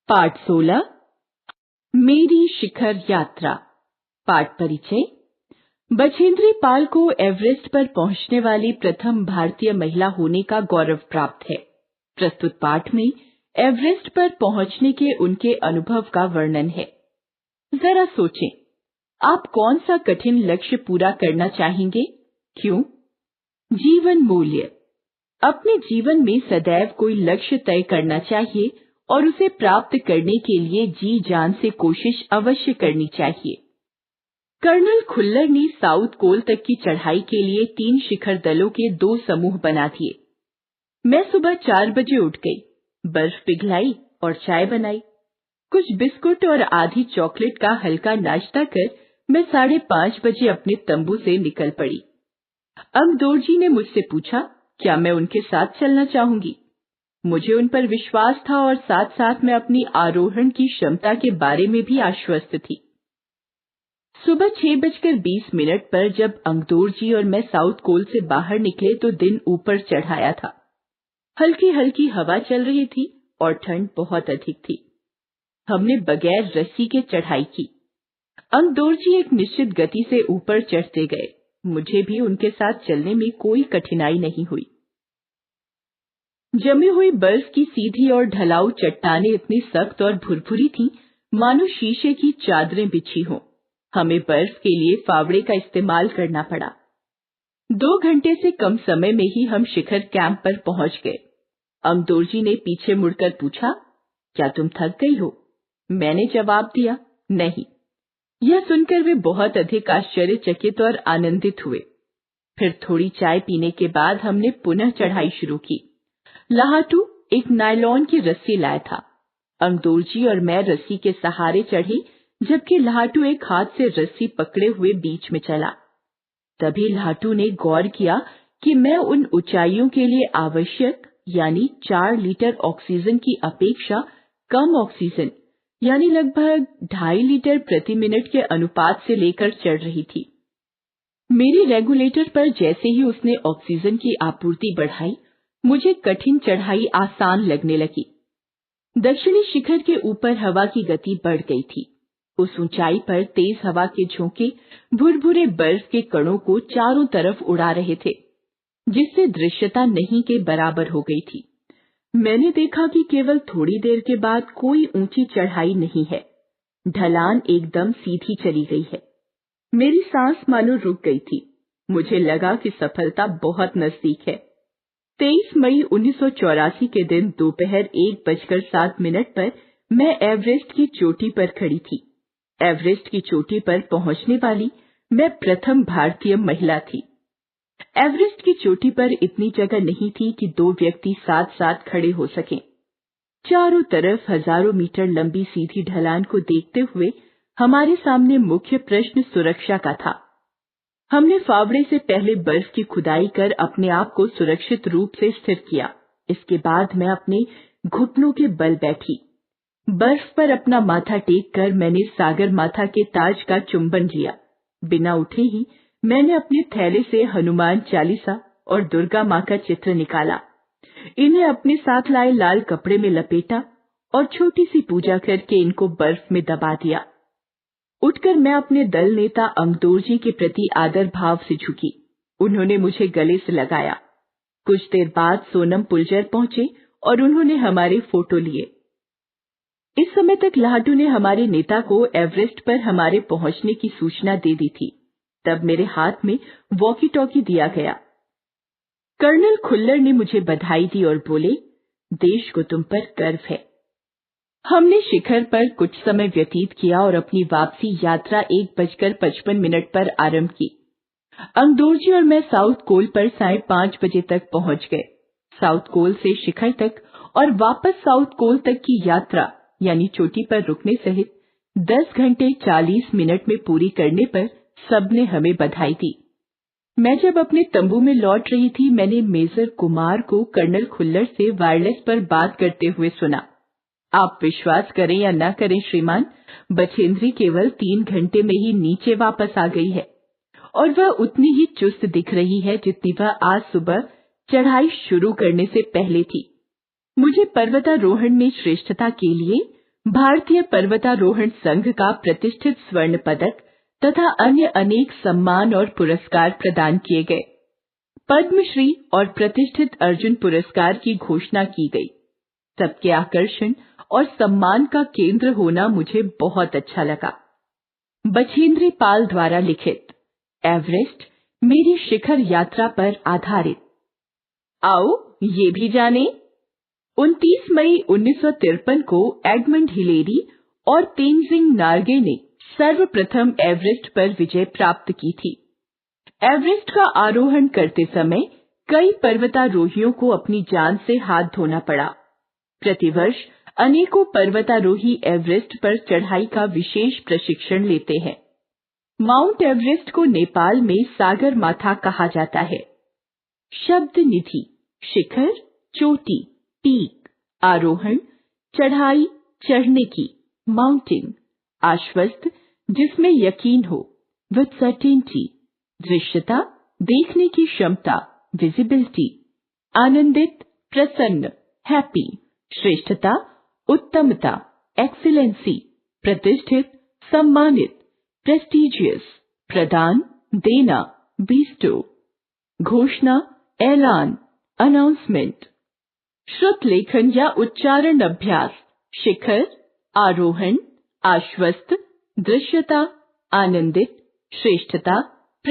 पाठ 16 मेरी शिखर यात्रा। पाठ परिचय। बछेंद्री पाल को एवरेस्ट पर पहुंचने वाली प्रथम भारतीय महिला होने का गौरव प्राप्त है। प्रस्तुत पाठ में एवरेस्ट पर पहुंचने के उनके अनुभव का वर्णन है। जरा सोचें, आप कौन सा कठिन लक्ष्य पूरा करना चाहेंगे? क्यों? जीवन मूल्य। अपने जीवन में सदैव कोई लक्ष्य तय करना चाहिए और उसे प्राप्त करने के लिए जी जान से कोशिश अवश्य करनी चाहिए। कर्नल खुल्लर ने साउथ कोल तक की चढ़ाई के लिए 3 शिखर दलों के 2 समूह बना दिए। मैं सुबह 4 बजे उठ गई, बर्फ पिघलाई और चाय बनाई। कुछ बिस्कुट और आधी चॉकलेट का हल्का नाश्ता कर मैं 5:30 बजे अपने तंबू से निकल पड़ी। अमदोरजी ने मुझसे पूछा, क्या मैं उनके साथ चलना चाहूंगी? मुझे उन पर विश्वास था और साथ साथ मैं अपनी आरोहण की क्षमता के बारे में भी आश्वस्त थी। सुबह 6:20 पर जब अंगदोरजी और मैं साउथ कोल से बाहर निकले तो दिन ऊपर चढ़ आया था। हल्की हल्की हवा चल रही थी और ठंड बहुत अधिक थी। हमने बगैर रस्सी के चढ़ाई की। अंगदोरजी एक निश्चित गति से ऊपर चढ़ते गए। मुझे भी उनके साथ चलने में कोई कठिनाई नहीं हुई। जमी हुई बर्फ की सीधी और ढलाऊ चट्टानें इतनी सख्त और भुरभुरी थीं, मानो शीशे की चादरें बिछी हों। हमें बर्फ के लिए फावड़े का इस्तेमाल करना पड़ा। 2 घंटे से कम समय में ही हम शिखर कैंप पर पहुंच गए। अमदोरजी ने पीछे मुड़कर पूछा, क्या तुम थक गई हो? मैंने जवाब दिया, नहीं। यह सुनकर वे बहुत अधिक आश्चर्यचकित और आनंदित हुए। फिर थोड़ी चाय पीने के बाद हमने पुनः चढ़ाई शुरू की। लाहाटू एक नायलॉन की रस्सी लाया था। अंगदोरजी और मैं रस्सी के सहारे चढ़े, जबकि लाहाटू एक हाथ से रस्सी पकड़े हुए बीच में चला। तभी लाहाटू ने गौर किया कि मैं उन ऊंचाइयों के लिए आवश्यक यानी 4 लीटर ऑक्सीजन की अपेक्षा कम ऑक्सीजन यानी लगभग 2.5 लीटर प्रति मिनट के अनुपात से लेकर चढ़ रही थी। मेरी रेगुलेटर पर जैसे ही उसने ऑक्सीजन की आपूर्ति बढ़ाई, मुझे कठिन चढ़ाई आसान लगने लगी। दक्षिणी शिखर के ऊपर हवा की गति बढ़ गई थी। उस ऊंचाई पर तेज हवा के झोंके भुरभुरे बर्फ के कणों को चारों तरफ उड़ा रहे थे, जिससे दृश्यता नहीं के बराबर हो गई थी। मैंने देखा कि केवल थोड़ी देर के बाद कोई ऊंची चढ़ाई नहीं है। ढलान एकदम सीधी चली गई है। मेरी सांस मानो रुक गई थी। मुझे लगा कि सफलता बहुत नजदीक है। 23 मई 1984 के दिन दोपहर 1:07 पर मैं एवरेस्ट की चोटी पर खड़ी थी। एवरेस्ट की चोटी पर पहुंचने वाली मैं प्रथम भारतीय महिला थी। एवरेस्ट की चोटी पर इतनी जगह नहीं थी कि 2 व्यक्ति साथ साथ खड़े हो सकें। चारों तरफ हजारों मीटर लंबी सीधी ढलान को देखते हुए हमारे सामने मुख्य प्रश्न सुरक्षा का था। हमने फावड़े से पहले बर्फ की खुदाई कर अपने आप को सुरक्षित रूप से स्थिर किया। इसके बाद मैं अपने घुटनों के बल बैठी। बर्फ पर अपना माथा टेक कर मैंने सागर माथा के ताज का चुंबन लिया। बिना उठे ही मैंने अपने थैले से हनुमान चालीसा और दुर्गा माँ का चित्र निकाला। इन्हें अपने साथ लाए लाल कपड़े में लपेटा और छोटी सी पूजा करके इनको बर्फ में दबा दिया। उठकर मैं अपने दल नेता अंगदोरजी के प्रति आदर भाव से झुकी। उन्होंने मुझे गले से लगाया। कुछ देर बाद सोनम पुलजर पहुंचे और उन्होंने हमारे फोटो लिए। इस समय तक लाहाटू ने हमारे नेता को एवरेस्ट पर हमारे पहुंचने की सूचना दे दी थी। तब मेरे हाथ में वॉकी टॉकी दिया गया। कर्नल खुल्लर ने मुझे बधाई दी और बोले, देश को तुम पर गर्व है। हमने शिखर पर कुछ समय व्यतीत किया और अपनी वापसी यात्रा 1:55 पर आरंभ की। अंगदोरजी और मैं साउथ कोल पर 5:30 बजे तक पहुंच गए। साउथ कोल से शिखर तक और वापस साउथ कोल तक की यात्रा यानी चोटी पर रुकने सहित 10 घंटे 40 मिनट में पूरी करने पर सबने हमें बधाई दी। मैं जब अपने तंबू में लौट रही थी, मैंने मेजर कुमार को कर्नल खुल्लर से वायरलेस पर बात करते हुए सुना। आप विश्वास करें या न करें श्रीमान, बछेंद्री केवल 3 घंटे में ही नीचे वापस आ गई है और वह उतनी ही चुस्त दिख रही है जितनी वह आज सुबह चढ़ाई शुरू करने से पहले थी। मुझे पर्वतारोहण में श्रेष्ठता के लिए भारतीय पर्वतारोहण संघ का प्रतिष्ठित स्वर्ण पदक तथा अन्य अनेक सम्मान और पुरस्कार प्रदान किए गए। पद्मश्री और प्रतिष्ठित अर्जुन पुरस्कार की घोषणा की गई। सबके आकर्षण और सम्मान का केंद्र होना मुझे बहुत अच्छा लगा। बछेंद्री पाल द्वारा लिखित एवरेस्ट मेरी शिखर यात्रा पर आधारित। आओ ये भी जानें। 29 मई 1953 को एडमंड हिलेरी और तेनजिंग नार्गे ने सर्वप्रथम एवरेस्ट पर विजय प्राप्त की थी। एवरेस्ट का आरोहण करते समय कई पर्वतारोहियों को अपनी जान से हाथ धोना पड़ा। प्रतिवर्ष अनेकों पर्वतारोही एवरेस्ट पर चढ़ाई का विशेष प्रशिक्षण लेते हैं। माउंट एवरेस्ट को नेपाल में सागर माथा कहा जाता है। शब्द निधि शिखर, चोटी, पीक, आरोहण, चढ़ाई, चढ़ने की, माउंटेन, आश्वस्त जिसमें यकीन हो, विद सर्टेनिटी, दृश्यता, देखने की क्षमता, विजिबिलिटी, आनंदित, प्रसन्न, हैप्पी, श्रेष्ठता, उत्तमता, एक्सीलेंसी, प्रतिष्ठित, सम्मानित, प्रेस्टिजियस, प्रदान, देना, बीस्टो, घोषणा, ऐलान, अनाउंसमेंट। श्रुत लेखन या उच्चारण अभ्यास शिखर, आरोहण, आश्वस्त, दृश्यता, आनंदित, श्रेष्ठता,